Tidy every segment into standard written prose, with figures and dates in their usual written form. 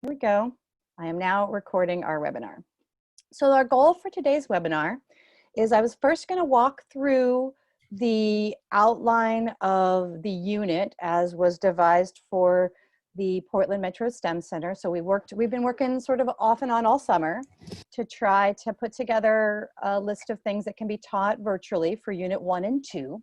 Here we go. I am now recording our webinar. So our goal for today's webinar is I was first going to walk through the outline of the unit as was devised for the Portland Metro STEM Center. So we've been working sort of off and on all summer to try to put together a list of things that can be taught virtually for Unit 1 and 2.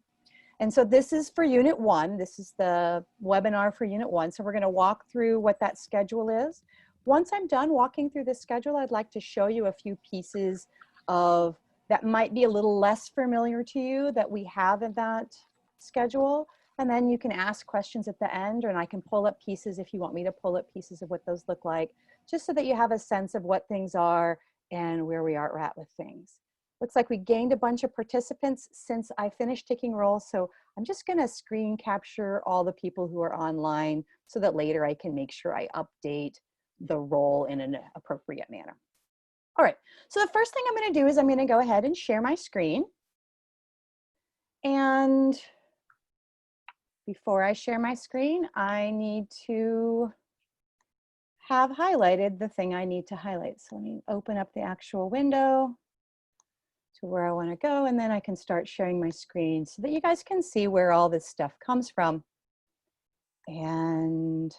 And so this is for Unit 1. This is the webinar for Unit 1. So we're going to walk through what that schedule is. Once I'm done walking through the schedule, I'd like to show you a few pieces of that might be a little less familiar to you that we have in that schedule. And then you can ask questions at the end, and I can pull up pieces if you want me to pull up pieces of what those look like, just so that you have a sense of what things are and where we are at with things. Looks like we gained a bunch of participants since I finished taking roll, so I'm just going to screen capture all the people who are online so that later I can make sure I update the roll in an appropriate manner. All right, so the first thing I'm going to do is I'm going to go ahead and share my screen. And before I share my screen, I need to have highlighted the thing I need to highlight. So let me open up the actual window to where I want to go, and then I can start sharing my screen so that you guys can see where all this stuff comes from. And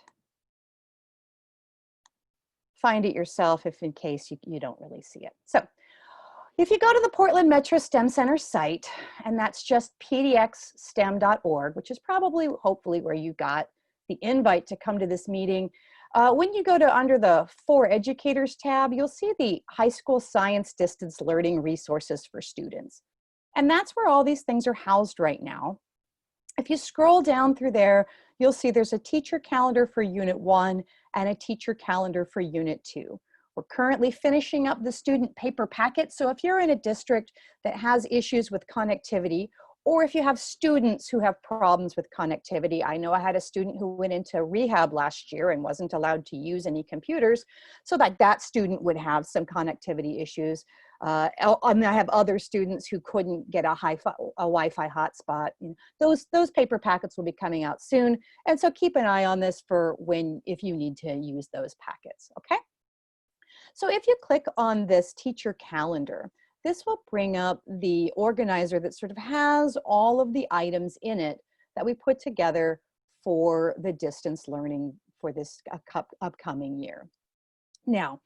find it yourself if in case you don't really see it. So if you go to the Portland Metro STEM Center site, and that's just pdxstem.org, which is probably, hopefully, where you got the invite to come to this meeting. When you go to under the For Educators tab, you'll see the High School Science Distance Learning Resources for Students. And that's where all these things are housed right now. If you scroll down through there, you'll see there's a teacher calendar for Unit 1 and a teacher calendar for Unit 2. We're currently finishing up the student paper packet. So if you're in a district that has issues with connectivity, or if you have students who have problems with connectivity, I know I had a student who went into rehab last year and wasn't allowed to use any computers, so that student would have some connectivity issues. And I have other students who couldn't get a Wi-Fi hotspot. Those paper packets will be coming out soon, and so keep an eye on this for if you need to use those packets, okay? So if you click on this teacher calendar, this will bring up the organizer that sort of has all of the items in it that we put together for the distance learning for this upcoming year. Now,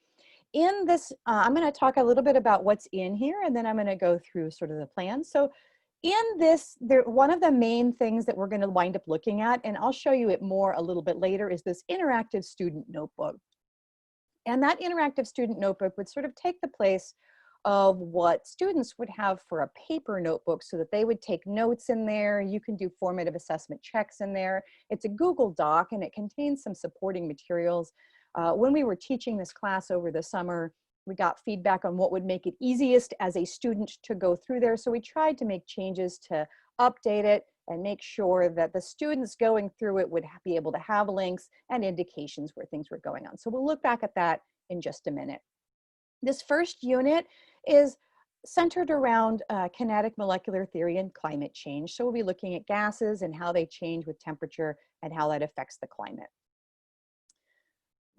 in this, I'm going to talk a little bit about what's in here, and then I'm going to go through sort of the plan. So in this, one of the main things that we're going to wind up looking at, and I'll show you it more a little bit later, is this interactive student notebook. And that interactive student notebook would sort of take the place of what students would have for a paper notebook, so that they would take notes in there. You can do formative assessment checks in there. It's a Google Doc, and it contains some supporting materials. When we were teaching this class over the summer, we got feedback on what would make it easiest as a student to go through there. So we tried to make changes to update it and make sure that the students going through it would be able to have links and indications where things were going on. So we'll look back at that in just a minute. This first unit is centered around kinetic molecular theory and climate change. So we'll be looking at gases and how they change with temperature and how that affects the climate.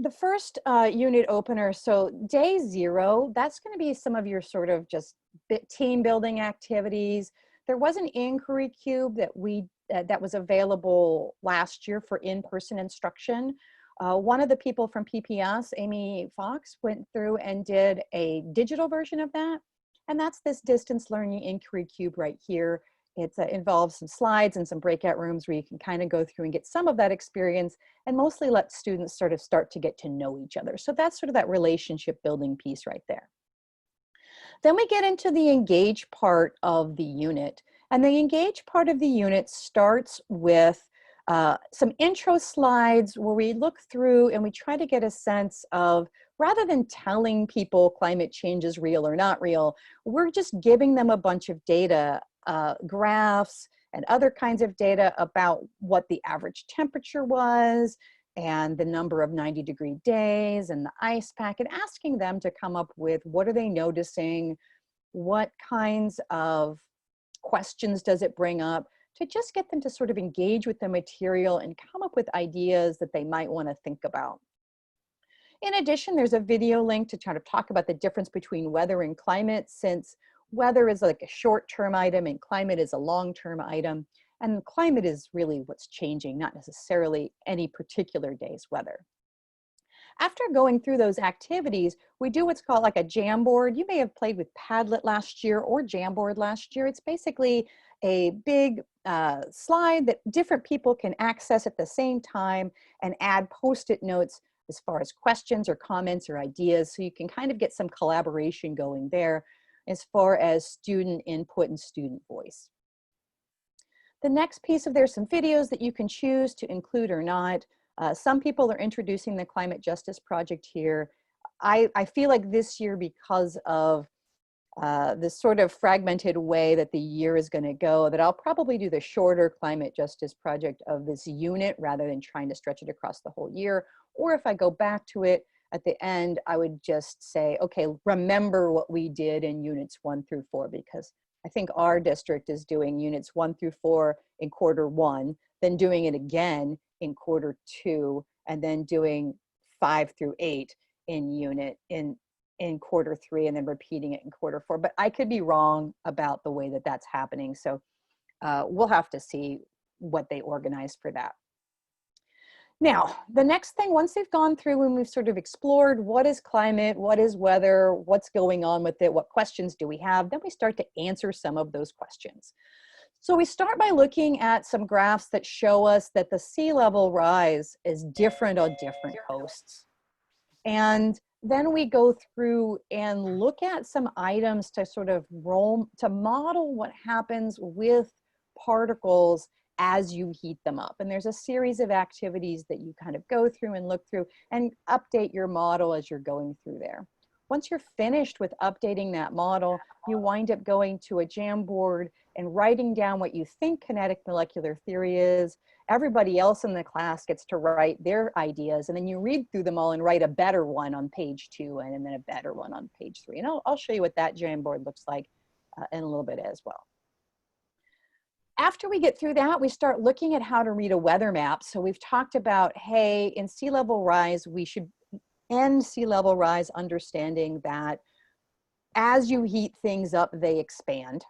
The first unit opener, so day 0, that's going to be some of your sort of just team building activities. There was an inquiry cube that was available last year for in-person instruction. One of the people from PPS, Amy Fox, went through and did a digital version of that. And that's this distance learning inquiry cube right here. It involves some slides and some breakout rooms where you can kind of go through and get some of that experience, and mostly let students sort of start to get to know each other. So that's sort of that relationship building piece right there. Then we get into the engage part of the unit. And the engage part of the unit starts with some intro slides where we look through and we try to get a sense of, rather than telling people climate change is real or not real, we're just giving them a bunch of data, graphs and other kinds of data about what the average temperature was and the number of 90-degree days and the ice pack, and asking them to come up with what are they noticing, what kinds of questions does it bring up, to just get them to sort of engage with the material and come up with ideas that they might want to think about. In addition, there's a video link to try to talk about the difference between weather and climate, since weather is like a short-term item and climate is a long-term item. And climate is really what's changing, not necessarily any particular day's weather. After going through those activities, we do what's called like a Jamboard. You may have played with Padlet last year or Jamboard last year. It's basically a big slide that different people can access at the same time and add post-it notes as far as questions or comments or ideas. So you can kind of get some collaboration going there as far as student input and student voice. The next piece of there's some videos that you can choose to include or not. Some people are introducing the Climate Justice Project here. I feel like this year, because of this sort of fragmented way that the year is going to go, that I'll probably do the shorter Climate Justice Project of this unit rather than trying to stretch it across the whole year. Or if I go back to it at the end, I would just say, okay, remember what we did in units 1 through 4, because I think our district is doing units 1 through 4 in quarter 1, then doing it again in quarter 2, and then doing 5 through 8 in quarter 3, and then repeating it in quarter 4. But I could be wrong about the way that that's happening. So we'll have to see what they organize for that. Now, the next thing, once they've gone through and we've sort of explored what is climate, what is weather, what's going on with it, what questions do we have, then we start to answer some of those questions. So we start by looking at some graphs that show us that the sea level rise is different on different coasts. And then we go through and look at some items to sort of model what happens with particles as you heat them up. And there's a series of activities that you kind of go through and look through and update your model as you're going through there. Once you're finished with updating that model, you wind up going to a Jamboard and writing down what you think kinetic molecular theory is. Everybody else in the class gets to write their ideas, and then you read through them all and write a better one on page 2 and then a better one on page 3. And I'll show you what that Jamboard looks like in a little bit as well. After we get through that, we start looking at how to read a weather map. So we've talked about, hey, in sea level rise, we should end sea level rise understanding that as you heat things up, they expand.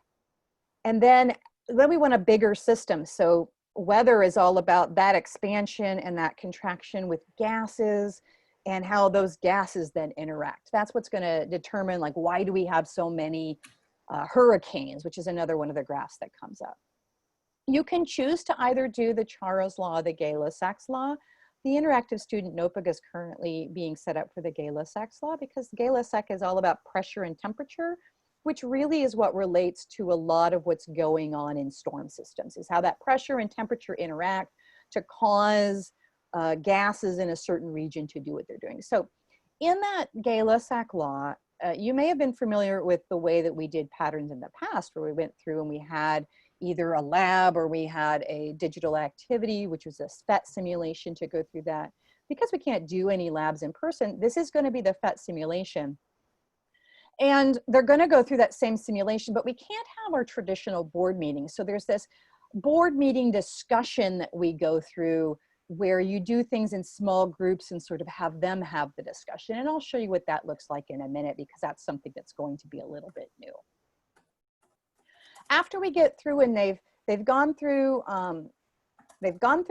And then we want a bigger system. So weather is all about that expansion and that contraction with gases and how those gases then interact. That's what's going to determine, like, why do we have so many hurricanes, which is another one of the graphs that comes up. You can choose to either do the Charles Law, the Gay-Lussac's Law. The interactive student notebook is currently being set up for the Gay-Lussac's Law, because Gay-Lussac is all about pressure and temperature, which really is what relates to a lot of what's going on in storm systems, is how that pressure and temperature interact to cause gases in a certain region to do what they're doing. So in that Gay-Lussac Law, you may have been familiar with the way that we did patterns in the past, where we went through and we had either a lab or we had a digital activity, which was a PhET simulation to go through that. Because we can't do any labs in person, this is going to be the PhET simulation. And they're going to go through that same simulation, but we can't have our traditional board meetings. So there's this board meeting discussion that we go through where you do things in small groups and sort of have them have the discussion. And I'll show you what that looks like in a minute, because that's something that's going to be a little bit new. After we get through and they've gone through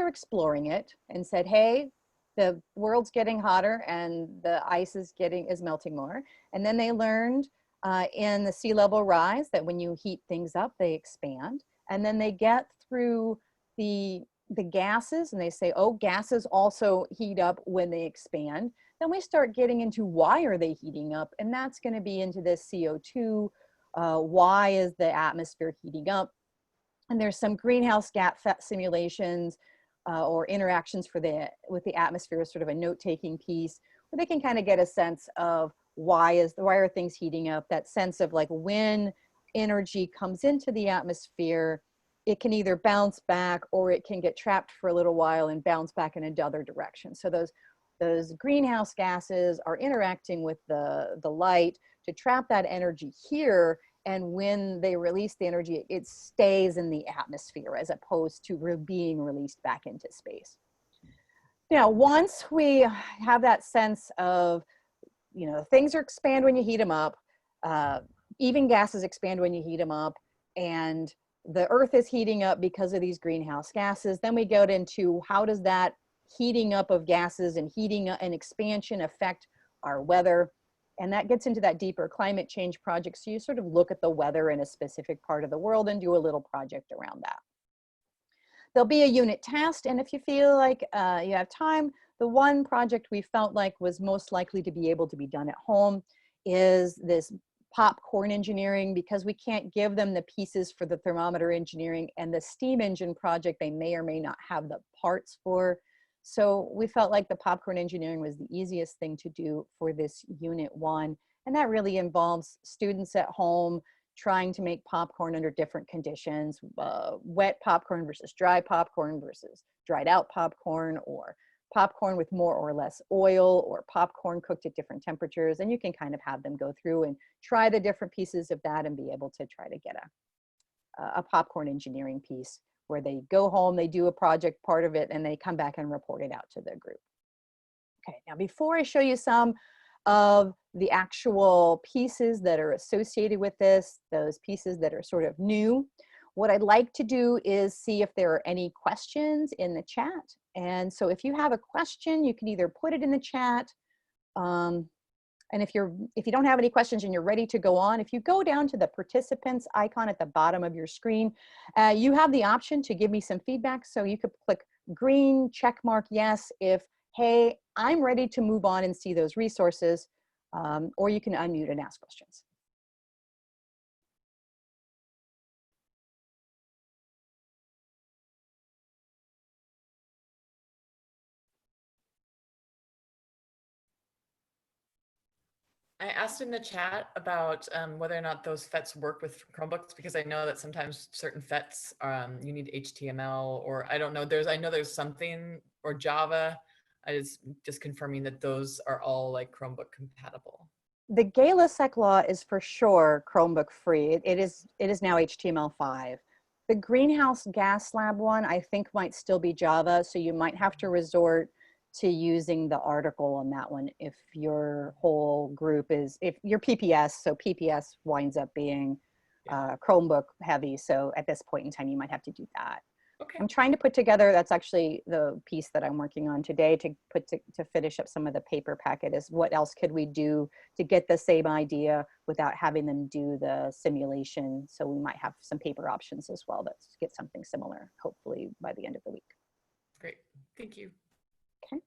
exploring it and said, hey, the world's getting hotter and the ice is melting more. And then they learned in the sea level rise that when you heat things up, they expand. And then they get through the gases and they say, oh, gases also heat up when they expand. Then we start getting into why are they heating up? And that's going to be into this CO2. Why is the atmosphere heating up? And there's some greenhouse gas simulations or interactions with the atmosphere, sort of a note-taking piece, where they can kind of get a sense of why are things heating up, that sense of like when energy comes into the atmosphere, it can either bounce back or it can get trapped for a little while and bounce back in another direction. So those greenhouse gases are interacting with the light to trap that energy here, and when they release the energy, it stays in the atmosphere as opposed to being released back into space. Now, once we have that sense of, things expand when you heat them up, even gases expand when you heat them up, and the earth is heating up because of these greenhouse gases, then we go into how does that heating up of gases and heating and expansion affect our weather. And that gets into that deeper climate change project. So you sort of look at the weather in a specific part of the world and do a little project around that. There'll be a unit test, and if you feel like you have time, the one project we felt like was most likely to be able to be done at home is this popcorn engineering, because we can't give them the pieces for the thermometer engineering, and the steam engine project they may or may not have the parts for. So we felt like the popcorn engineering was the easiest thing to do for this unit 1. And that really involves students at home trying to make popcorn under different conditions, wet popcorn versus dry popcorn versus dried out popcorn, or popcorn with more or less oil, or popcorn cooked at different temperatures. And you can kind of have them go through and try the different pieces of that and be able to try to get a popcorn engineering piece where they go home, they do a project part of it, and they come back and report it out to the group. Okay, now before I show you some of the actual pieces that are associated with this, those pieces that are sort of new, what I'd like to do is see if there are any questions in the chat. And so if you have a question, you can either put it in the chat, and if you don't have any questions and you're ready to go on, if you go down to the participants icon at the bottom of your screen, you have the option to give me some feedback. So you could click green check mark yes if, hey, I'm ready to move on and see those resources, or you can unmute and ask questions. I asked in the chat about whether or not those FETs work with Chromebooks, because I know that sometimes certain FETs, you need HTML, or I don't know, I know there's something, or Java. I just confirming that those are all like Chromebook compatible. The Gala-sec law is for sure Chromebook free. It is now HTML5. The greenhouse gas lab one, I think, might still be Java, so you might have to resort to using the article on that one if your whole group is, if you're PPS, so PPS winds up being Chromebook heavy, so at this point in time you might have to do that. Okay. I'm trying to put together, that's actually the piece that I'm working on today to finish up some of the paper packet, is what else could we do to get the same idea without having them do the simulation. So we might have some paper options as well that get something similar, hopefully by the end of the week. Great, thank you. Okay.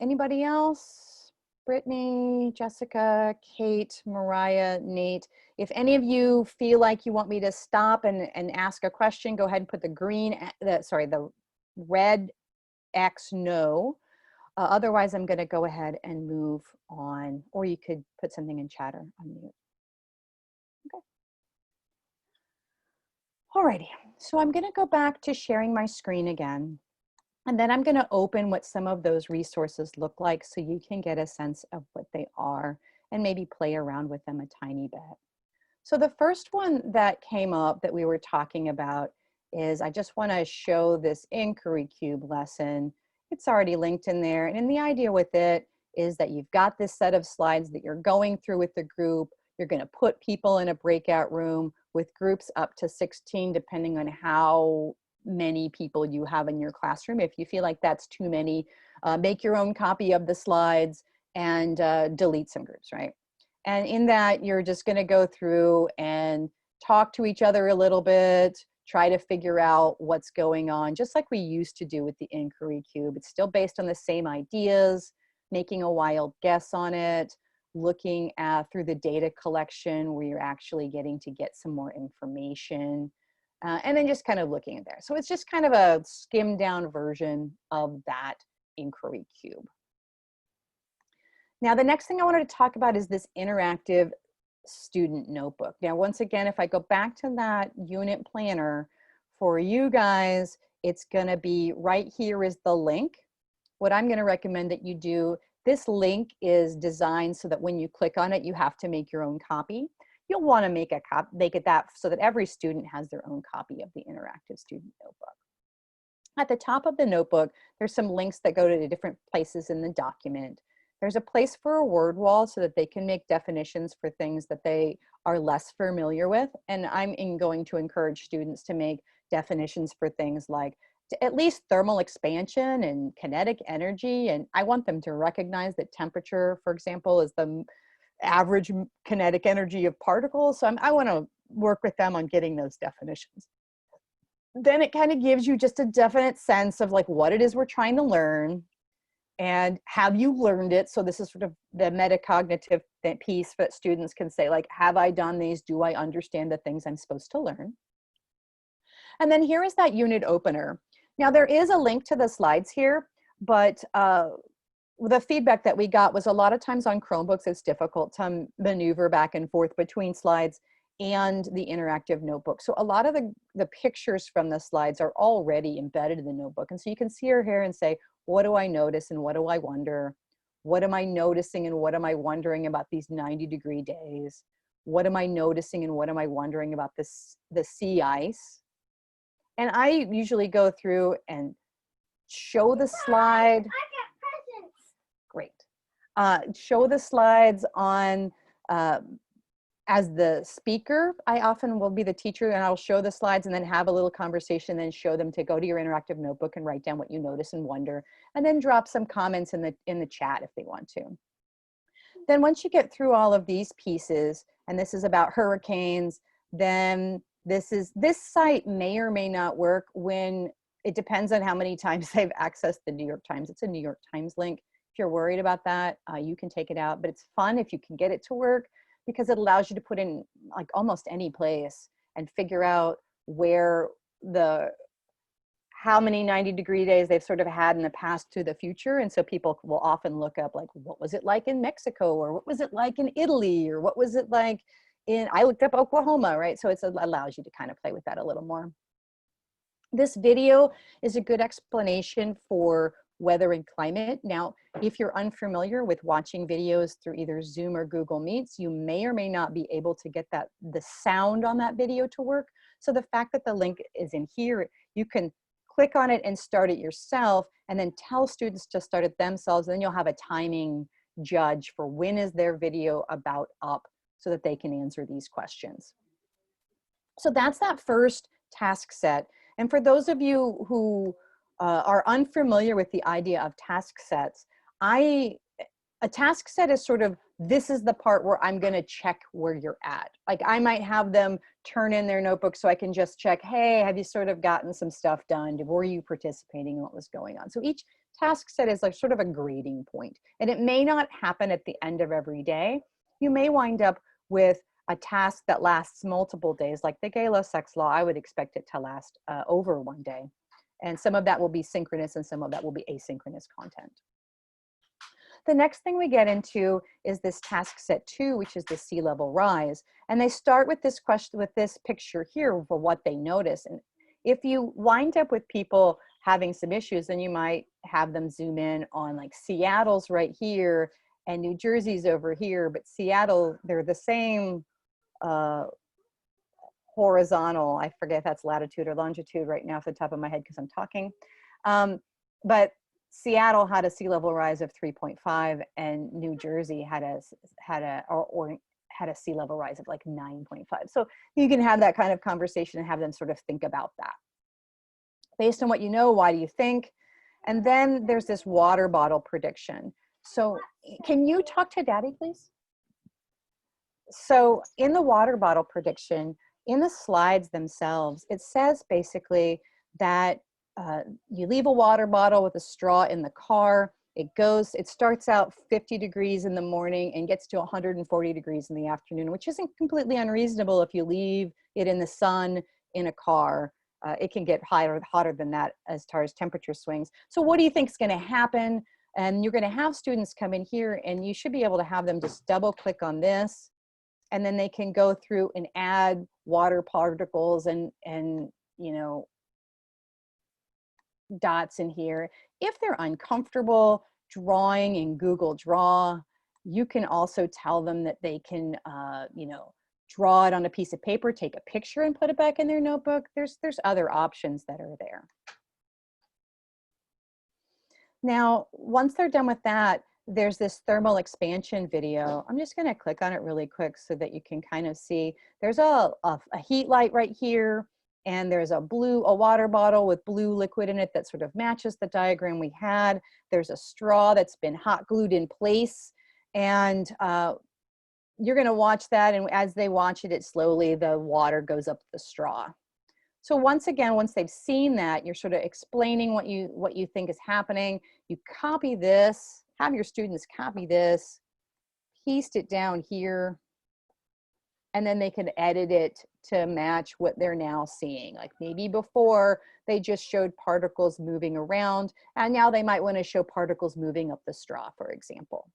Anybody else? Brittany, Jessica, Kate, Mariah, Nate. If any of you feel like you want me to stop and ask a question, go ahead and put the red X no. Otherwise, I'm going to go ahead and move on, or you could put something in chat or unmute. Okay. Alrighty, so I'm going to go back to sharing my screen again. And then I'm going to open what some of those resources look like so you can get a sense of what they are and maybe play around with them a tiny bit. So the first one that came up that we were talking about is, I just want to show this inquiry cube lesson. It's already linked in there. And the idea with it is that you've got this set of slides that you're going through with the group. You're going to put people in a breakout room with groups up to 16, depending on how many people you have in your classroom. If you feel like that's too many, make your own copy of the slides and delete some groups, right? And in that, you're just going to go through and talk to each other a little bit, try to figure out what's going on, just like we used to do with the inquiry cube. It's still based on the same ideas, making a wild guess on it, looking at through the data collection where you're actually getting to get some more information. And then just kind of looking at there. So it's just kind of a skimmed down version of that inquiry cube. Now, the next thing I wanted to talk about is this interactive student notebook. Now, once again, if I go back to that unit planner for you guys, it's gonna be right here is the link. What I'm gonna recommend that you do, this link is designed so that when you click on it, you have to make your own copy. You'll want to make it that so that every student has their own copy of the interactive student notebook. At the top of the notebook, there's some links that go to the different places in the document. There's a place for a word wall so that they can make definitions for things that they are less familiar with. And going to encourage students to make definitions for things like at least thermal expansion and kinetic energy. And I want them to recognize that temperature, for example, is the average kinetic energy of particles. So I want to work with them on getting those definitions. Then it kind of gives you just a definite sense of like what it is we're trying to learn and have you learned it. So this is sort of the metacognitive piece that students can say, like, have I done these? Do I understand the things I'm supposed to learn? And then here is that unit opener. Now there is a link to the slides here, but the feedback that we got was a lot of times on Chromebooks, it's difficult to maneuver back and forth between slides and the interactive notebook. So a lot of the pictures from the slides are already embedded in the notebook. And so you can see her here and say, what do I notice and what do I wonder? What am I noticing and what am I wondering about these 90-degree days? What am I noticing and what am I wondering about the sea ice? And I usually go through and show the slide. Great. Show the slides on, as the speaker, I often will be the teacher and I'll show the slides and then have a little conversation, then show them to go to your interactive notebook and write down what you notice and wonder, and then drop some comments in the chat if they want to. Then once you get through all of these pieces, and this is about hurricanes, then this site may or may not work when, it depends on how many times they've accessed the New York Times. It's a New York Times link. If you're worried about that, you can take it out, but it's fun if you can get it to work because it allows you to put in like almost any place and figure out where how many 90-degree days they've sort of had in the past to the future. And so people will often look up like, what was it like in Mexico? Or what was it like in Italy? Or what was it like I looked up Oklahoma, right? So it allows you to kind of play with that a little more. This video is a good explanation for weather and climate. Now, if you're unfamiliar with watching videos through either Zoom or Google Meets, you may or may not be able to get the sound on that video to work. So the fact that the link is in here, you can click on it and start it yourself and then tell students to start it themselves. And then you'll have a timing judge for when is their video about up so that they can answer these questions. So that's that first task set. And for those of you who are unfamiliar with the idea of task sets, a task set is sort of, this is the part where I'm going to check where you're at. Like I might have them turn in their notebook so I can just check, hey, have you sort of gotten some stuff done? Were you participating in what was going on? So each task set is like sort of a grading point. And it may not happen at the end of every day. You may wind up with a task that lasts multiple days, like the Gala sex law. I would expect it to last over one day. And some of that will be synchronous and some of that will be asynchronous content. The next thing we get into is this task set 2, which is the sea level rise. And they start with this question, with this picture here for what they notice. And if you wind up with people having some issues, then you might have them zoom in on like Seattle's right here and New Jersey's over here, but Seattle, they're the same horizontal, I forget if that's latitude or longitude right now off the top of my head because I'm talking. But Seattle had a sea level rise of 3.5 and New Jersey had a sea level rise of like 9.5. So you can have that kind of conversation and have them sort of think about that. Based on what you know, why do you think? And then there's this water bottle prediction. So can you talk to Daddy, please? So in the water bottle prediction, in the slides themselves, it says basically that you leave a water bottle with a straw in the car. It starts out 50 degrees in the morning and gets to 140 degrees in the afternoon, which isn't completely unreasonable if you leave it in the sun in a car. It can get hotter than that as far as temperature swings. So what do you think is going to happen? And you're going to have students come in here and you should be able to have them just double click on this. And then they can go through and add water particles and you know, dots in here. If they're uncomfortable drawing in Google Draw, you can also tell them that they can, you know, draw it on a piece of paper, take a picture and put it back in their notebook. There's other options that are there. Now, once they're done with that, there's this thermal expansion video. I'm just gonna click on it really quick so that you can kind of see. There's a heat light right here, and there's a water bottle with blue liquid in it that sort of matches the diagram we had. There's a straw that's been hot glued in place, and you're gonna watch that, and as they watch it, slowly, the water goes up the straw. So once again, once they've seen that, you're sort of explaining what you think is happening. You copy this, have your students copy this, paste it down here, and then they can edit it to match what they're now seeing. Like maybe before they just showed particles moving around, and now they might want to show particles moving up the straw, for example.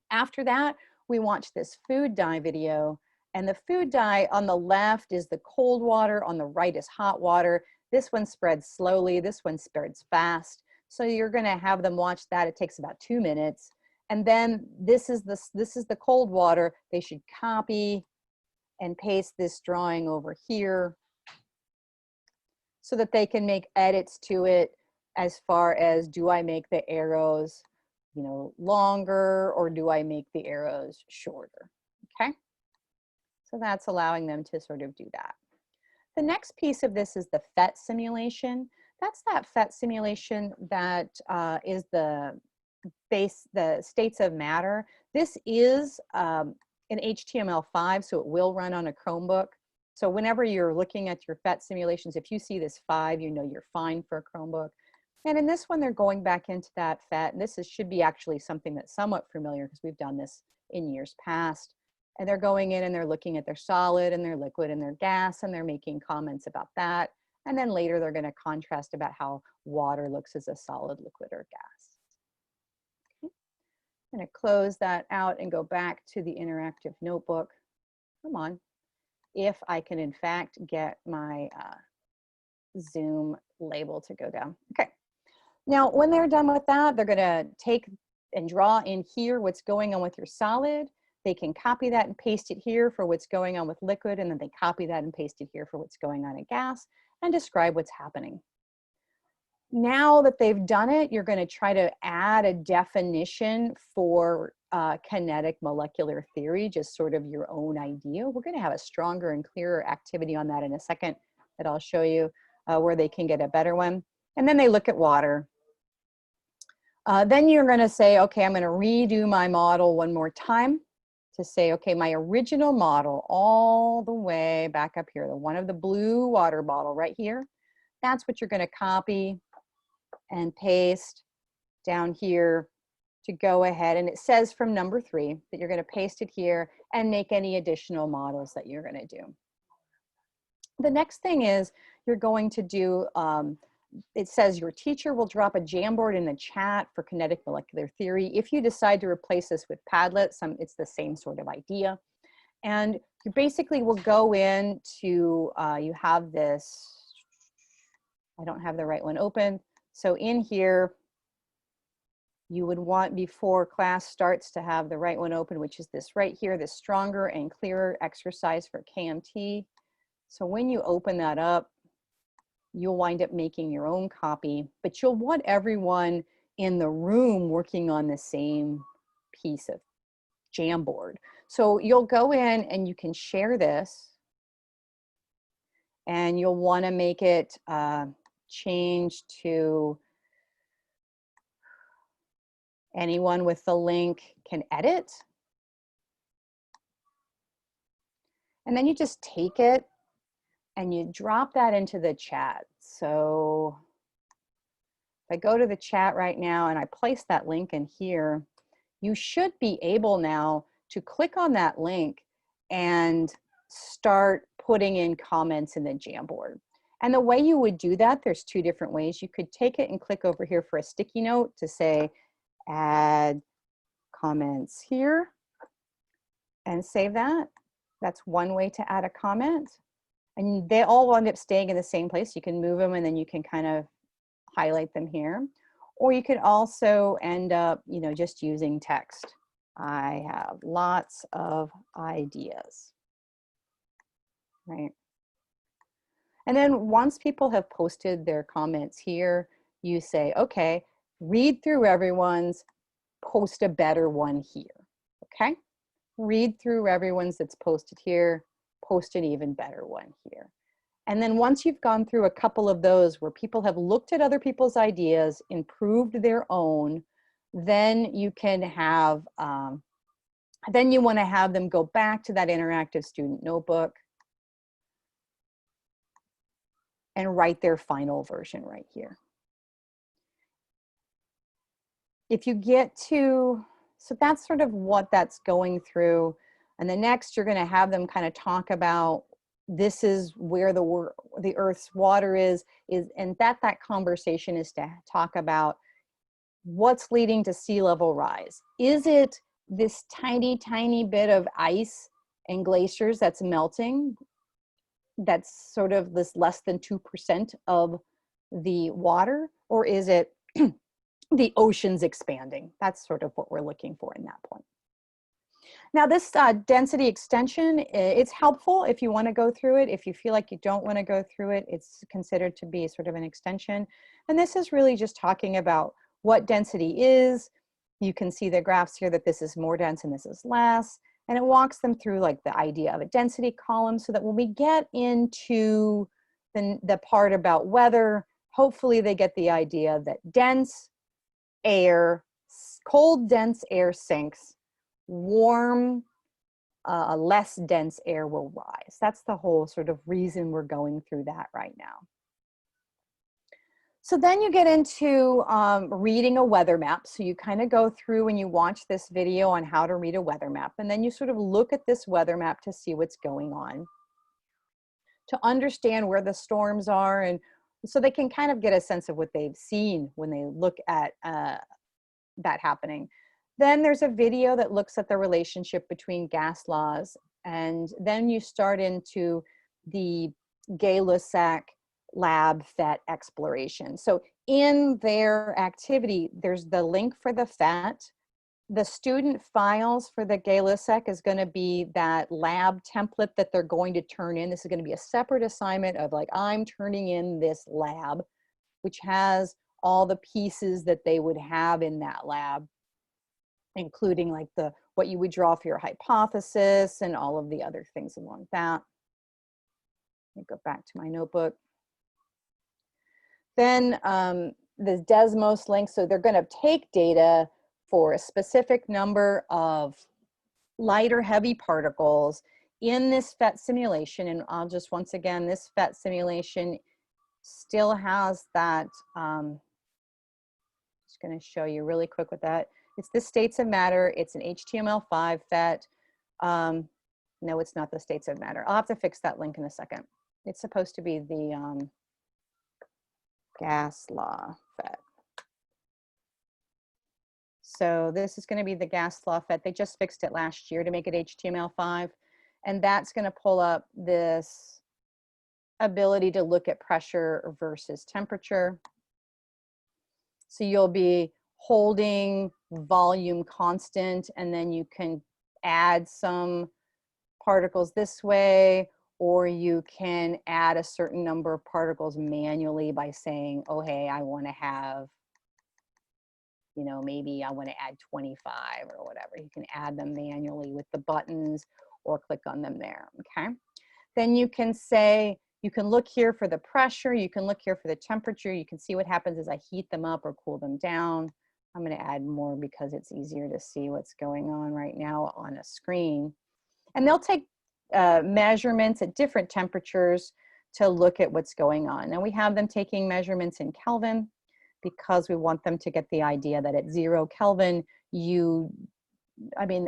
After that, we watch this food dye video. And the food dye on the left is the cold water, on the right is hot water. This one spreads slowly, this one spreads fast. So you're gonna have them watch that. It takes about 2 minutes. And then this is the cold water. They should copy and paste this drawing over here so that they can make edits to it as far as, do I make the arrows, you know, longer, or do I make the arrows shorter, okay? So that's allowing them to sort of do that. The next piece of this is the PhET simulation. That's that PhET simulation that is the states of matter. This is an HTML5, so it will run on a Chromebook. So whenever you're looking at your PhET simulations, if you see this 5, you know you're fine for a Chromebook. And in this one, they're going back into that PhET. And this should be actually something that's somewhat familiar because we've done this in years past. And they're going in and they're looking at their solid and their liquid and their gas, and they're making comments about that. And then later they're going to contrast about how water looks as a solid, liquid, or gas. Okay. I'm going to close that out and go back to the interactive notebook. Come on. If I can, in fact, get my Zoom label to go down. Okay. Now, when they're done with that, they're going to take and draw in here what's going on with your solid. They can copy that and paste it here for what's going on with liquid, and then they copy that and paste it here for what's going on in gas, and describe what's happening. Now that they've done it, you're going to try to add a definition for kinetic molecular theory, just sort of your own idea. We're going to have a stronger and clearer activity on that in a second that I'll show you where they can get a better one. And then they look at water. Then you're going to say, okay, I'm going to redo my model one more time to say, okay, my original model all the way back up here, the one of the blue water bottle right here, that's what you're going to copy and paste down here to go ahead. And it says from number 3 that you're going to paste it here and make any additional models that you're going to do. The next thing is you're going to do, it says your teacher will drop a Jamboard in the chat for kinetic molecular theory. If you decide to replace this with Padlet, it's the same sort of idea. And you basically will go in to, you have this, I don't have the right one open. So in here, you would want, before class starts, to have the right one open, which is this right here, this stronger and clearer exercise for KMT. So when you open that up, you'll wind up making your own copy, but you'll want everyone in the room working on the same piece of Jamboard. So you'll go in and you can share this, and you'll want to make it change to anyone with the link can edit. And then you just take it and you drop that into the chat. So if I go to the chat right now and I place that link in here, you should be able now to click on that link and start putting in comments in the Jamboard. And the way you would do that, there's 2 different ways. You could take it and click over here for a sticky note to say, add comments here, and save that. That's one way to add a comment. And they all wind up staying in the same place. You can move them and then you can kind of highlight them here. Or you could also end up, you know, just using text. I have lots of ideas, right? And then once people have posted their comments here, you say, okay, read through everyone's, post a better one here, okay? Read through everyone's that's posted here, post an even better one here. And then once you've gone through a couple of those where people have looked at other people's ideas, improved their own, then you can have, then you want to have them go back to that interactive student notebook and write their final version right here. If you get to, so that's sort of what that's going through. And the next you're going to have them kind of talk about, this is where the Earth's water is, and that conversation is to talk about what's leading to sea level rise. Is it this tiny, tiny bit of ice and glaciers that's melting? That's sort of this less than 2% of the water, or is it the oceans expanding? That's sort of what we're looking for in that point. Now this density extension, it's helpful if you want to go through it. If you feel like you don't want to go through it, it's considered to be sort of an extension. And this is really just talking about what density is. You can see the graphs here that this is more dense and this is less. And it walks them through like the idea of a density column, so that when we get into the part about weather, hopefully they get the idea that dense air, cold dense air sinks, warm, less dense air will rise. That's the whole sort of reason we're going through that right now. So then you get into reading a weather map. So you kind of go through and you watch this video on how to read a weather map. And then you sort of look at this weather map to see what's going on, to understand where the storms are, and so they can kind of get a sense of what they've seen when they look at that happening. Then there's a video that looks at the relationship between gas laws, and then you start into the Gay-Lussac lab FET exploration. So in their activity, there's the link for the FET. The student files for the Gay-Lussac is going to be that lab template that they're going to turn in. This is going to be a separate assignment of like, I'm turning in this lab, which has all the pieces that they would have in that lab, including like what you would draw for your hypothesis and all of the other things along that. Let me go back to my notebook. Then the Desmos link, so they're going to take data for a specific number of light or heavy particles in this FET simulation. And I'll just, once again, this FET simulation still has that, just going to show you really quick with that. It's the states of matter. It's an HTML5 FET. No, it's not the states of matter. I'll have to fix that link in a second. It's supposed to be the gas law FET. So this is going to be the gas law FET. They just fixed it last year to make it HTML5. And that's going to pull up this ability to look at pressure versus temperature. So you'll be holding volume constant, and then you can add some particles this way, or you can add a certain number of particles manually by saying, oh, hey, I want to have, you know, maybe I want to add 25 or whatever. You can add them manually with the buttons or click on them there, okay? Then you can say, you can look here for the pressure, you can look here for the temperature, you can see what happens as I heat them up or cool them down. I'm going to add more because it's easier to see what's going on right now on a screen. And they'll take measurements at different temperatures to look at what's going on. Now we have them taking measurements in Kelvin because we want them to get the idea that at 0 Kelvin,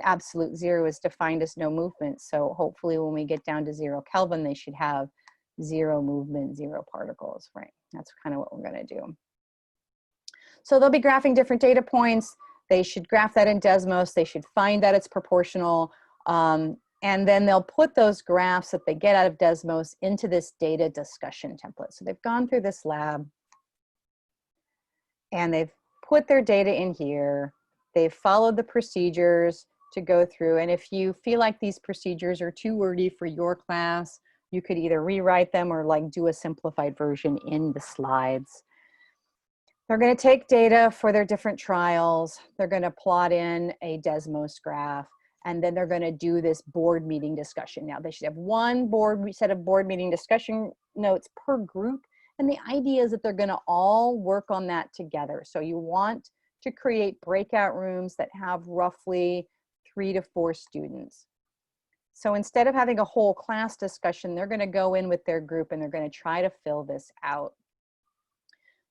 absolute zero is defined as no movement. So hopefully when we get down to 0 Kelvin, they should have 0 movement, 0 particles, right? That's kind of what we're going to do. So they'll be graphing different data points. They should graph that in Desmos. They should find that it's proportional. And then they'll put those graphs that they get out of Desmos into this data discussion template. So they've gone through this lab and they've put their data in here. They've followed the procedures to go through. And if you feel like these procedures are too wordy for your class, you could either rewrite them or like do a simplified version in the slides. They're going to take data for their different trials. They're going to plot in a Desmos graph, and then they're going to do this board meeting discussion. Now, they should have one set of board meeting discussion notes per group, and the idea is that they're going to all work on that together. So you want to create breakout rooms that have roughly 3 to 4 students. So instead of having a whole class discussion, they're going to go in with their group and they're going to try to fill this out.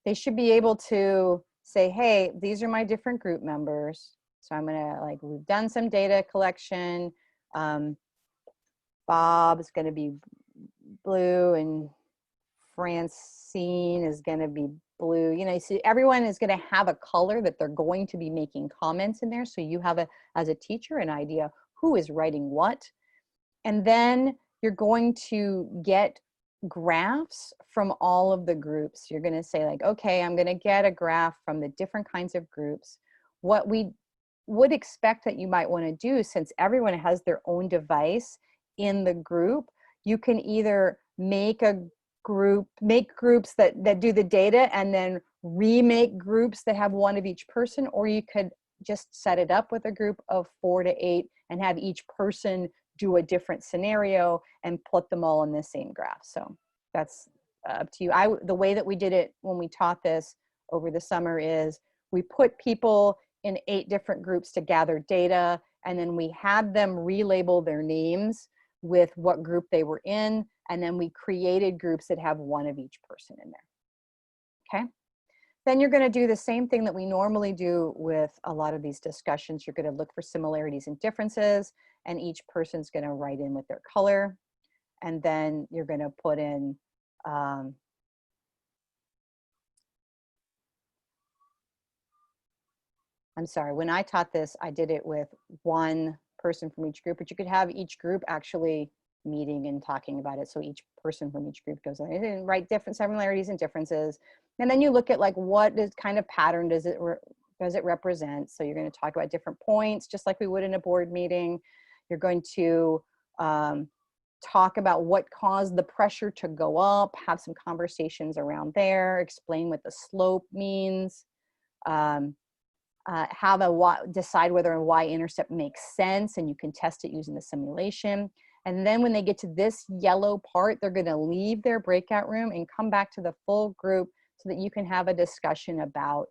They should be able to say, hey, these are my different group members. So I'm gonna, like, we've done some data collection. Bob is gonna be blue and Francine is gonna be blue. You know, you see everyone is gonna have a color that they're going to be making comments in there. So you have, as a teacher, an idea who is writing what. And then you're going to get graphs from all of the groups. You're going to say, like, okay, I'm going to get a graph from the different kinds of groups. What we would expect that you might want to do, since everyone has their own device in the group, you can either make groups that do the data and then remake groups that have one of each person, or you could just set it up with a group of 4 to 8 and have each person do a different scenario and put them all in the same graph. So that's up to you. The way that we did it when we taught this over the summer is we put people in 8 different groups to gather data, and then we had them relabel their names with what group they were in, and then we created groups that have one of each person in there. Okay. Then you're going to do the same thing that we normally do with a lot of these discussions. You're going to look for similarities and differences, and each person's going to write in with their color. And then you're going to put in, I'm sorry, when I taught this, I did it with one person from each group, but you could have each group actually meeting and talking about it. So each person from each group goes in and write different similarities and differences. And then you look at, like, what is kind of pattern does it represent? So you're going to talk about different points, just like we would in a board meeting. You're going to talk about what caused the pressure to go up, have some conversations around there, explain what the slope means, decide whether a y-intercept makes sense, and you can test it using the simulation. And then when they get to this yellow part, they're going to leave their breakout room and come back to the full group so that you can have a discussion about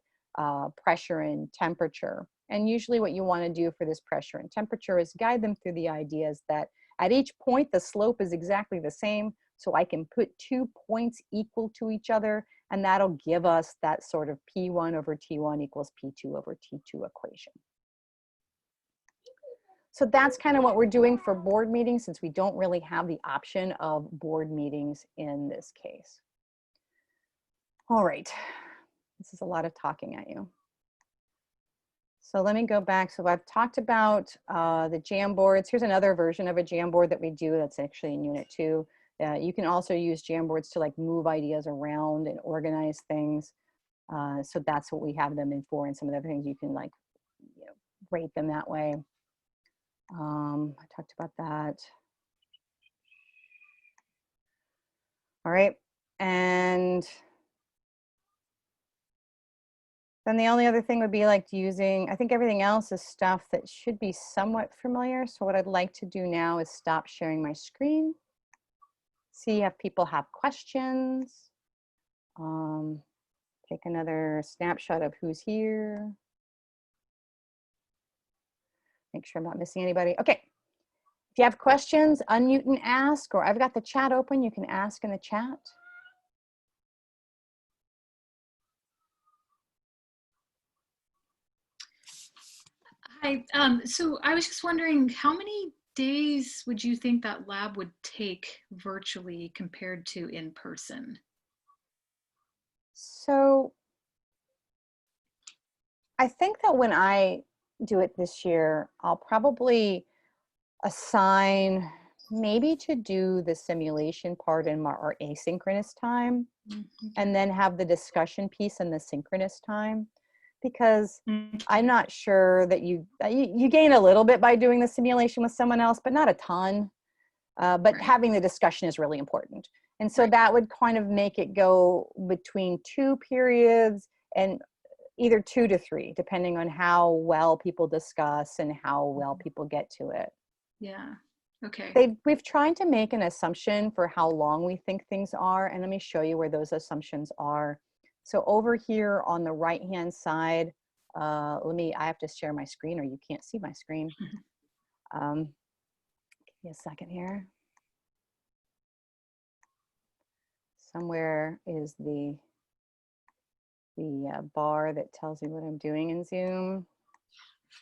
pressure and temperature. And usually what you want to do for this pressure and temperature is guide them through the ideas that at each point, the slope is exactly the same. So I can put 2 points equal to each other, and that'll give us that sort of P1 over T1 equals P2 over T2 equation. So that's kind of what we're doing for board meetings, since we don't really have the option of board meetings in this case. All right, this is a lot of talking at you. So let me go back. So I've talked about the Jamboards. Here's another version of a Jamboard that we do that's actually in Unit 2. You can also use Jamboards to, like, move ideas around and organize things. So that's what we have them in for, and some of the other things you can, like, you know, rate them that way. I talked about that. All right, and then the only other thing would be, like, using, I think everything else is stuff that should be somewhat familiar. So what I'd like to do now is stop sharing my screen, see if people have questions, take another snapshot of who's here, make sure I'm not missing anybody. Okay, if you have questions, unmute and ask, or I've got the chat open, you can ask in the chat. Hi, so I was just wondering, how many days would you think that lab would take virtually compared to in person? So I think that when I do it this year, I'll probably assign maybe to do the simulation part in our asynchronous time, and then have the discussion piece in the synchronous time, because I'm not sure that you gain a little bit by doing the simulation with someone else, but not a ton. But Right. having the discussion is really important. And so Right. that would kind of make it go between 2 periods, and either 2 to 3, depending on how well people discuss and how well people get to it. Yeah. Okay. We've tried to make an assumption for how long we think things are, and let me show you where those assumptions are. So over here on the right-hand side, I have to share my screen or you can't see my screen. Give me a second here. Somewhere is the bar that tells me what I'm doing in Zoom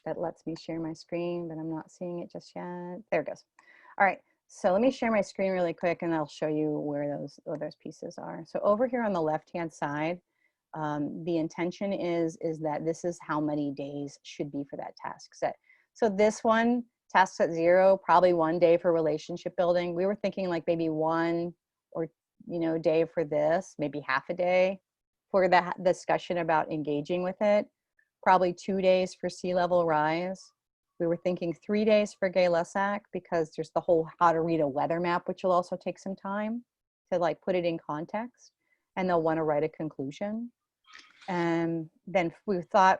that lets me share my screen, but I'm not seeing it just yet. There it goes. All right, so let me share my screen really quick and I'll show you where those pieces are. So over here on the left-hand side, the intention is that this is how many days should be for that task set. So this one, task set 0, probably 1 day for relationship building. We were thinking like maybe 1 or day for this, maybe half a day for the discussion about engaging with it. Probably 2 days for sea level rise. We were thinking 3 days for Gay-Lussac because there's the whole how to read a weather map, which will also take some time to like put it in context, and they'll want to write a conclusion. And then we thought,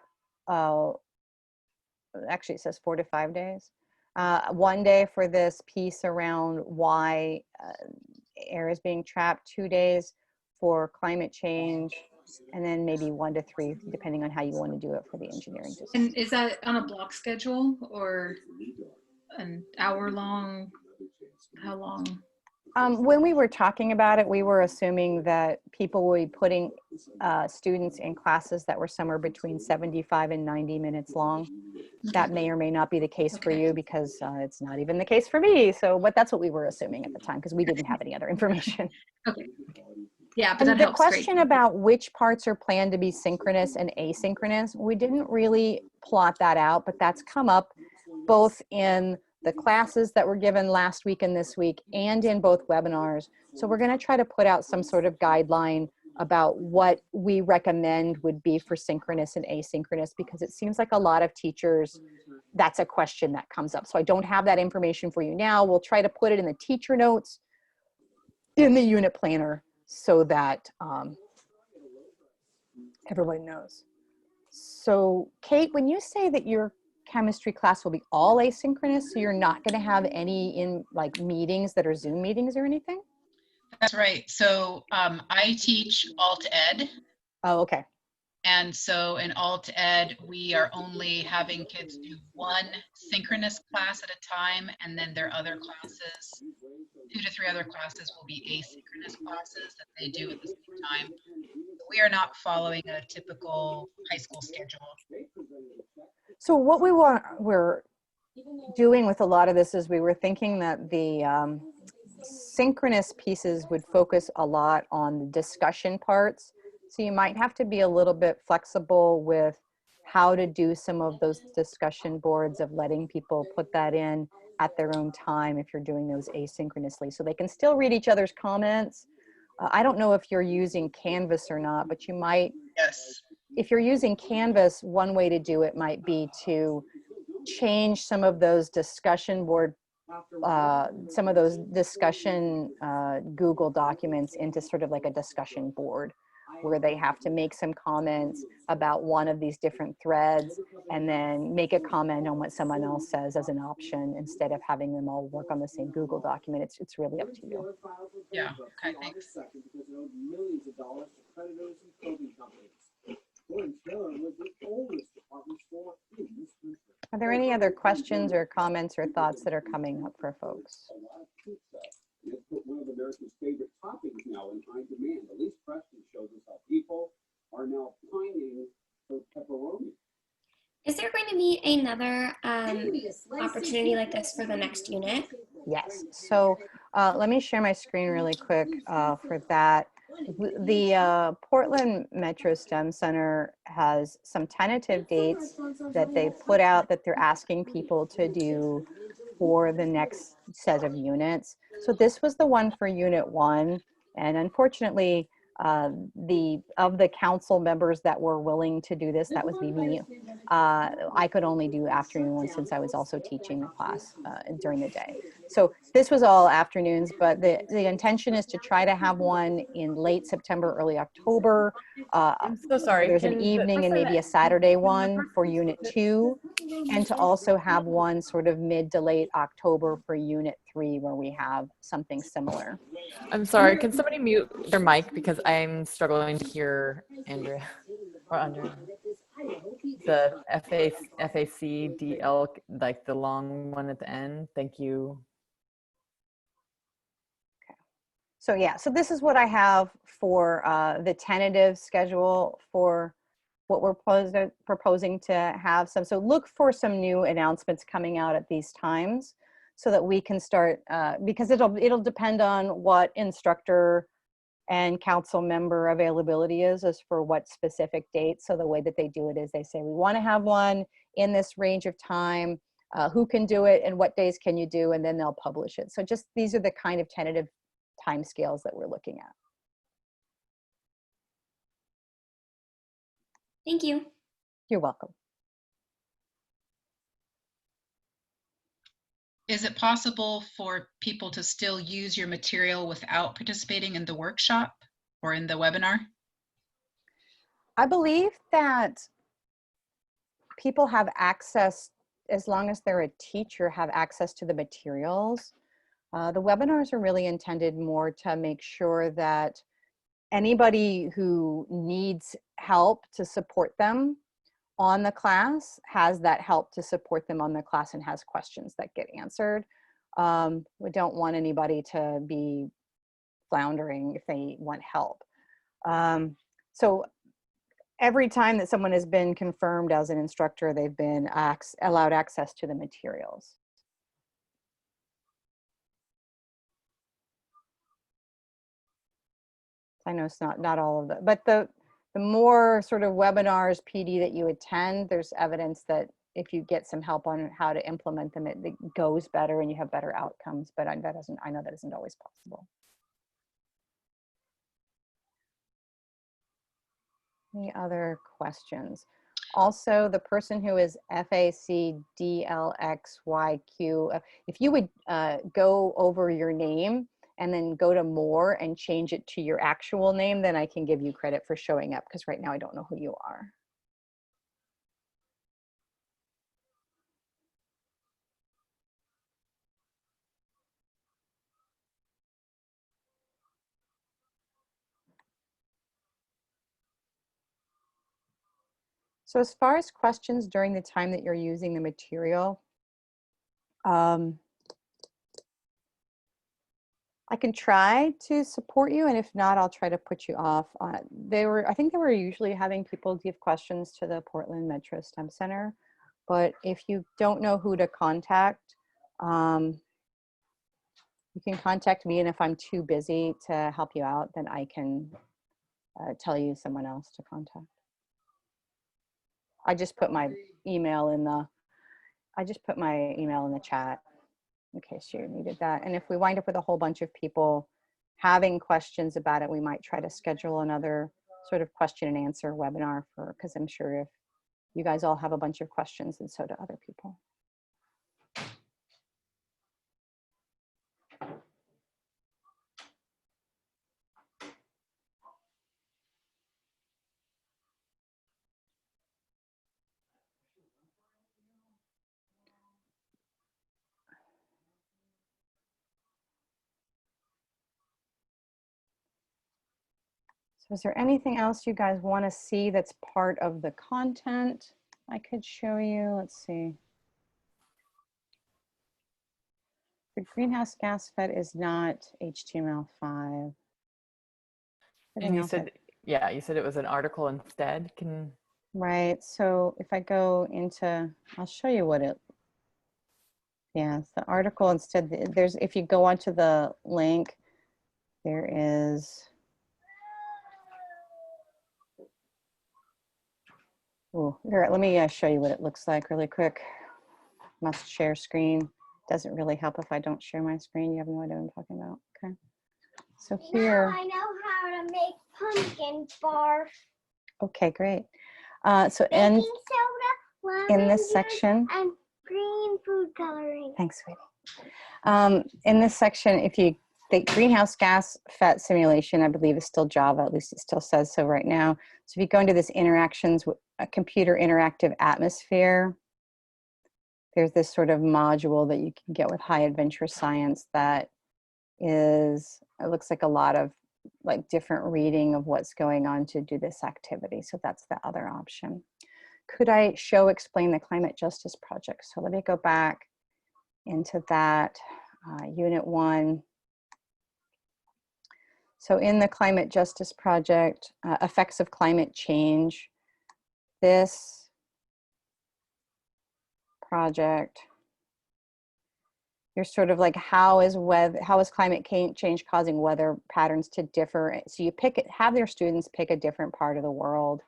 actually it says 4 to 5 days. 1 day for this piece around why air is being trapped, 2 days for climate change, and then maybe 1 to 3, depending on how you want to do it for the engineering design. And is that on a block schedule or an hour long? How long? When we were talking about it, we were assuming that people will be putting students in classes that were somewhere between 75 and 90 minutes long. That may or may not be the case for you because it's not even the case for me. So, but that's what we were assuming at the time because we didn't have any other information. Okay. Yeah, but and that the helps. question Great. about which parts are planned to be synchronous and asynchronous, we didn't really plot that out, but that's come up both in the classes that were given last week and this week and in both webinars. So we're going to try to put out some sort of guideline about what we recommend would be for synchronous and asynchronous, because it seems like a lot of teachers, that's a question that comes up. So I don't have that information for you now. We'll try to put it in the teacher notes in the unit planner so that everybody knows. So Kate, when you say that your chemistry class will be all asynchronous, so you're not going to have any in like meetings that are Zoom meetings or anything? That's right. So I teach alt ed. Oh, okay. And so in alt ed, we are only having kids do 1 synchronous class at a time, and then their other classes, 2 to 3 other classes will be asynchronous classes that they do at the same time. We are not following a typical high school schedule. So what we're doing with a lot of this is we were thinking that the synchronous pieces would focus a lot on the discussion parts. So you might have to be a little bit flexible with how to do some of those discussion boards of letting people put that in at their own time if you're doing those asynchronously. So they can still read each other's comments. I don't know if you're using Canvas or not, but you might. Yes. If you're using Canvas, one way to do it might be to change some of those discussion board, some of those discussion Google documents into sort of like a discussion board where they have to make some comments about one of these different threads and then make a comment on what someone else says as an option instead of having them all work on the same Google document. It's really up to you. Yeah, okay, thanks. Are there any other questions or comments or thoughts that are coming up for folks? One of America's favorite topics now in high demand. Elise Preston shows us how people are now pining for pepperoni. Is there going to be another opportunity like this for the next unit? Yes. So let me share my screen really quick for that. The Portland Metro STEM Center has some tentative dates that they put out that they're asking people to do for the next set of units. So this was the one for Unit 1, and unfortunately, of the council members that were willing to do this, that was me. I could only do afternoon ones since I was also teaching the class during the day. So this was all afternoons, but the intention is to try to have one in late September, early October. I'm so sorry. There's an Can the evening and person maybe a Saturday one for Unit 2, and to also have one sort of mid to late October for Unit 3 where we have something similar. I'm sorry, can somebody mute their mic because I'm struggling to hear Andrea or Andrea? The FACDL, like the long one at the end. Thank you. So yeah, so this is what I have for the tentative schedule for what we're proposing to have some. So look for some new announcements coming out at these times so that we can start, because it'll depend on what instructor and council member availability is as for what specific dates. So the way that they do it is they say, we want to have one in this range of time, who can do it and what days can you do, and then they'll publish it. So just these are the kind of tentative timescales that we're looking at. Thank you. You're welcome. Is it possible for people to still use your material without participating in the workshop or in the webinar? I believe that people have access, as long as they're a teacher, have access to the materials. The webinars are really intended more to make sure that anybody who needs help to support them on the class has that help to support them on the class and has questions that get answered. We don't want anybody to be floundering if they want help. So every time that someone has been confirmed as an instructor, they've been allowed access to the materials. I know it's not all of them, but the more sort of webinars, PD that you attend, there's evidence that if you get some help on how to implement them, it goes better and you have better outcomes. But I know that isn't always possible. Any other questions? Also, the person who is FACDLXYQ, if you would go over your name and then go to more and change it to your actual name, then I can give you credit for showing up, because right now I don't know who you are. So as far as questions during the time that you're using the material, I can try to support you, and if not, I'll try to put you off. I think they were usually having people give questions to the Portland Metro STEM Center, but if you don't know who to contact, you can contact me, and if I'm too busy to help you out, then I can tell you someone else to contact. I just put my email in the chat in case you needed that. And if we wind up with a whole bunch of people having questions about it, we might try to schedule another sort of question and answer webinar because I'm sure if you guys all have a bunch of questions, and so do other people. So is there anything else you guys want to see that's part of the content I could show you? Let's see. The greenhouse gas fed is not HTML5. And you said, yeah, you said it was an article instead. Right, so if I go into, I'll show you what yeah, it's the article instead. If you go onto the link, there is, here, let me show you what it looks like really quick. Must share screen. Doesn't really help if I don't share my screen. You have no idea what I'm talking about. Okay. So here. Now I know how to make pumpkin barf. Okay, great. So in this section, green food coloring. Thanks, sweetie. In this section, if you the greenhouse gas FET simulation, I believe is still Java, at least it still says so right now. So if you go into this interactions with a computer interactive atmosphere, there's this sort of module that you can get with High Adventure Science that is, it looks like a lot of like different reading of what's going on to do this activity. So that's the other option. Could I explain the climate justice project? So let me go back into that, unit 1. So in the climate justice project, effects of climate change, this project, you're sort of like, how is climate change causing weather patterns to differ? So you have your students pick a different part of the world.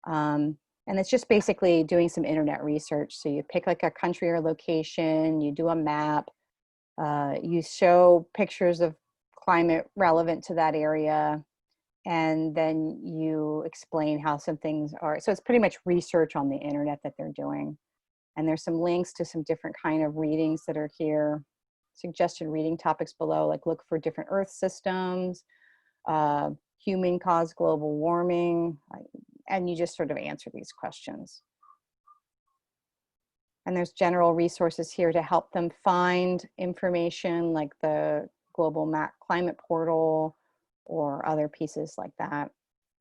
And it's just basically doing some internet research. So you pick like a country or location, you do a map, you show pictures of climate relevant to that area, and then you explain how some things are. So it's pretty much research on the internet that they're doing. And there's some links to some different kind of readings that are here. Suggested reading topics below, like look for different Earth systems, human-caused global warming, and you just sort of answer these questions. And there's general resources here to help them find information like the Global Climate Portal or other pieces like that.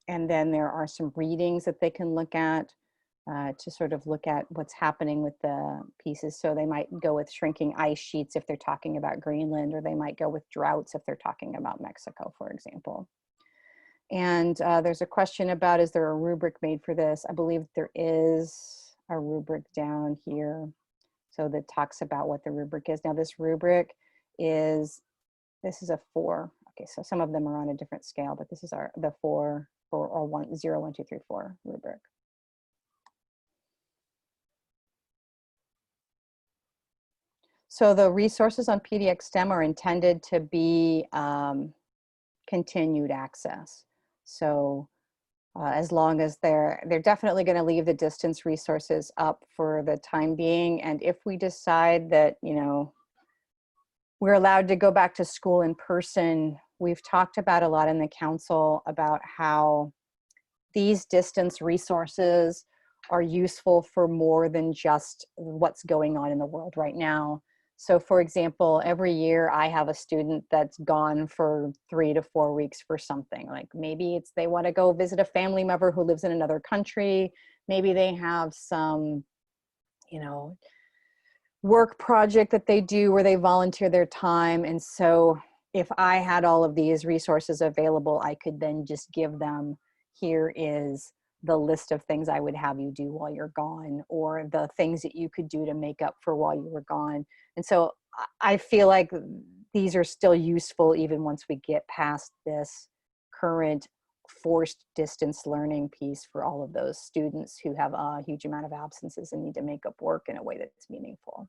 And then there are some readings that they can look at to sort of look at what's happening with the pieces. So they might go with shrinking ice sheets if they're talking about Greenland, or they might go with droughts if they're talking about Mexico, for example. And there's a question about, is there a rubric made for this? I believe there is a rubric down here. So that talks about what the rubric is. Now this rubric is, this is a 4. Okay, so some of them are on a different scale, but this is the 4 or 1, 0, 1, 2, 3, 4 rubric. So the resources on PDX STEM are intended to be continued access. So as long as they're definitely going to leave the distance resources up for the time being. And if we decide that, you know, we're allowed to go back to school in person, we've talked about a lot in the council about how these distance resources are useful for more than just what's going on in the world right now. So for example, every year I have a student that's gone for 3 to 4 weeks for something. Like maybe it's they want to go visit a family member who lives in another country. Maybe they have some, you know, work project that they do where they volunteer their time. And so if I had all of these resources available, I could then just give them, here is the list of things I would have you do while you're gone, or the things that you could do to make up for while you were gone. And so I feel like these are still useful even once we get past this current forced distance learning piece for all of those students who have a huge amount of absences and need to make up work in a way that's meaningful.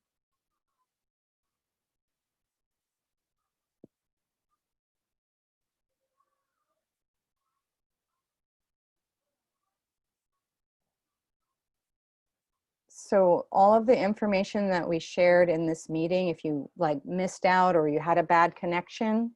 So all of the information that we shared in this meeting, if you like missed out or you had a bad connection,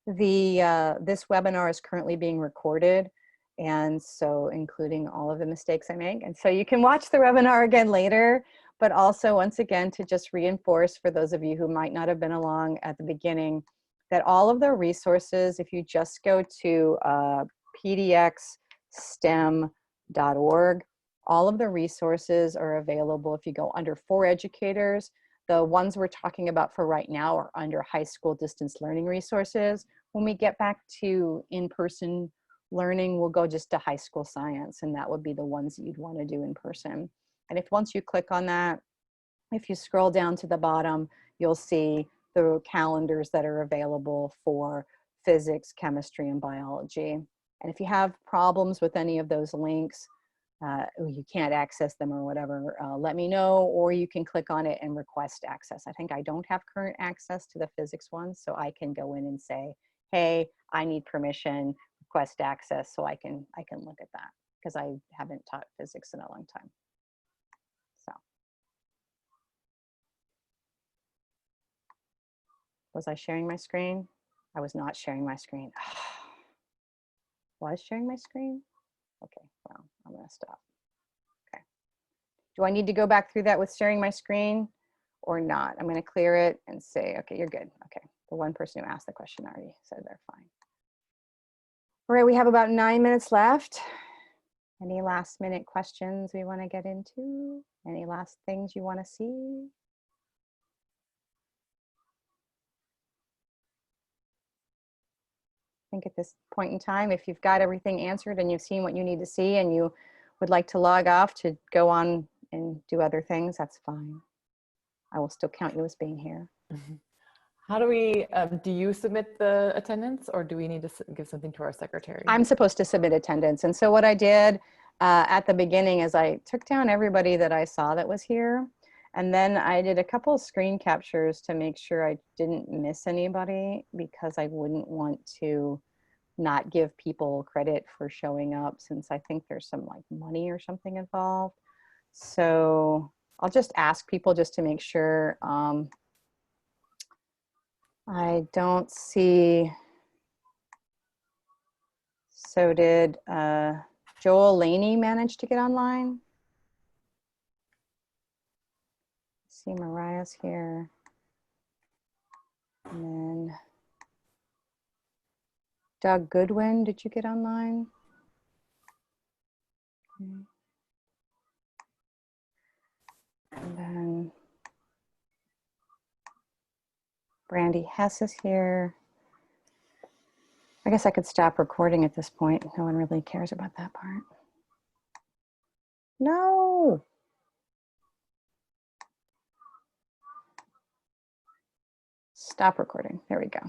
this webinar is currently being recorded. And so including all of the mistakes I make. And so you can watch the webinar again later, but also once again, to just reinforce for those of you who might not have been along at the beginning, that all of the resources, if you just go to pdxstem.org, all of the resources are available. If you go under For Educators, the ones we're talking about for right now are under high school distance learning resources. When we get back to in-person learning, we'll go just to high school science, and that would be the ones that you'd want to do in person. And if once you click on that, if you scroll down to the bottom, you'll see the calendars that are available for physics, chemistry, and biology. And if you have problems with any of those links, you can't access them or whatever, let me know, or you can click on it and request access. I think I don't have current access to the physics one, so I can go in and say, hey, I need permission, request access, so I can look at that, because I haven't taught physics in a long time. So Was I sharing my screen? I was not sharing my screen. Was sharing my screen? Okay, well, I'm gonna stop. Okay. Do I need to go back through that with sharing my screen or not? I'm gonna clear it and say, okay, you're good. Okay, the one person who asked the question already said they're fine. All right, we have about 9 minutes left. Any last minute questions we wanna get into? Any last things you wanna see? I think at this point in time, if you've got everything answered and you've seen what you need to see and you would like to log off to go on and do other things, that's fine. I will still count you as being here. How do we, do you submit the attendance or do we need to give something to our secretary? I'm supposed to submit attendance. And so what I did at the beginning is I took down everybody that I saw that was here. And then I did a couple of screen captures to make sure I didn't miss anybody because I wouldn't want to not give people credit for showing up since I think there's some like money or something involved. So I'll just ask people just to make sure. I don't see. So did Joel Laney manage to get online? See, Mariah's here. And then Doug Goodwin, did you get online? Okay. And then Brandy Hess is here. I guess I could stop recording at this point. No one really cares about that part. No. Stop recording. There we go.